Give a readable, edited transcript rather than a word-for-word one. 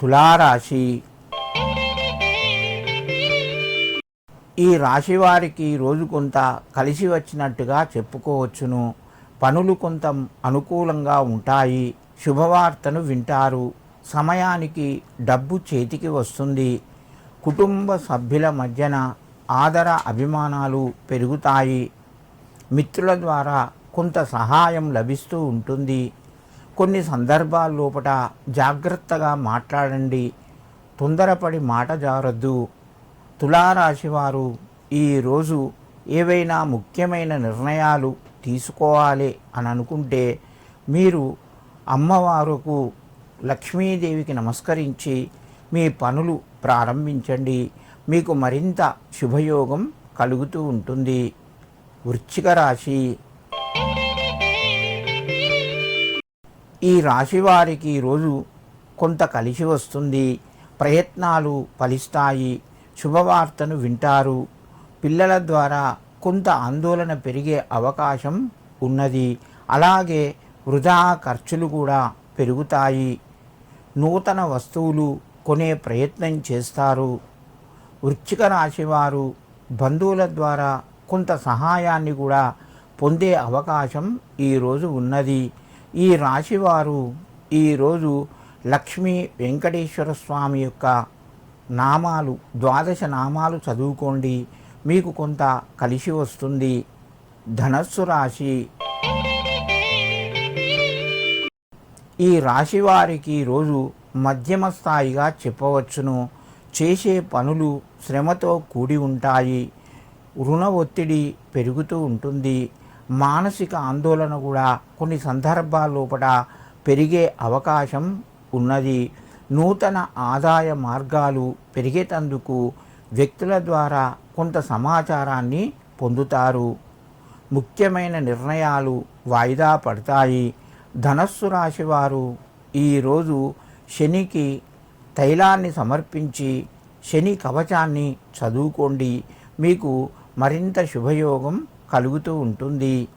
తులారాశి. ఈ రాశి వారికి రోజు కొంత కలిసి వచ్చినట్టుగా చెప్పుకోవచ్చును. పనులు కొంత అనుకూలంగా ఉంటాయి. శుభవార్తను వింటారు. సమయానికి డబ్బు చేతికి వస్తుంది. కుటుంబ సభ్యుల మధ్యన ఆదర అభిమానాలు పెరుగుతాయి. మిత్రుల ద్వారా కొంత సహాయం లభిస్తూ ఉంటుంది. కొన్ని సందర్భాల్లోపట జాగ్రత్తగా మాట్లాడండి. తొందరపడి మాట జారొద్దు. తులారాశి వారు ఈరోజు ఏవైనా ముఖ్యమైన నిర్ణయాలు తీసుకోవాలి అని అనుకుంటే మీరు అమ్మవారుకు లక్ష్మీదేవికి నమస్కరించి మీ పనులు ప్రారంభించండి. మీకు మరింత శుభయోగం కలుగుతూ ఉంటుంది. వృశ్చిక రాశి. ఈ రాశి వారికి ఈరోజు కొంత కలిసి వస్తుంది. ప్రయత్నాలు ఫలిస్తాయి. శుభవార్తను వింటారు. పిల్లల ద్వారా కొంత ఆందోళన పెరిగే అవకాశం ఉన్నది. అలాగే వృధా ఖర్చులు కూడా పెరుగుతాయి. నూతన వస్తువులు కొనే ప్రయత్నం చేస్తారు. వృశ్చిక రాశి వారు బంధువుల ద్వారా కొంత సహాయాన్ని కూడా పొందే అవకాశం ఈరోజు ఉన్నది. ఈ రాశివారు ఈరోజు లక్ష్మీ వెంకటేశ్వర స్వామి యొక్క నామాలు 12 నామాలు చదువుకోండి. మీకు కొంత కలిసి వస్తుంది. ధనస్సు రాశి. ఈ రాశి వారికి ఈరోజు మధ్యమ స్థాయిగా చెప్పవచ్చును. చేసే పనులు శ్రమతో కూడి ఉంటాయి. రుణ ఒత్తిడి పెరుగుతూ ఉంటుంది. మానసిక ఆందోళన కూడా కొన్ని సందర్భాల్లోపట పెరిగే అవకాశం ఉన్నది. నూతన ఆదాయ మార్గాలు పెరిగేటందుకు వ్యక్తుల ద్వారా కొంత సమాచారాన్ని పొందుతారు. ముఖ్యమైన నిర్ణయాలు వాయిదా పడతాయి. ధనస్సు రాశి వారు ఈరోజు శనికి తైలాన్ని సమర్పించి శని కవచాన్ని చదువుకోండి. మీకు మరింత శుభయోగం కలుగుతూ ఉంటుంది.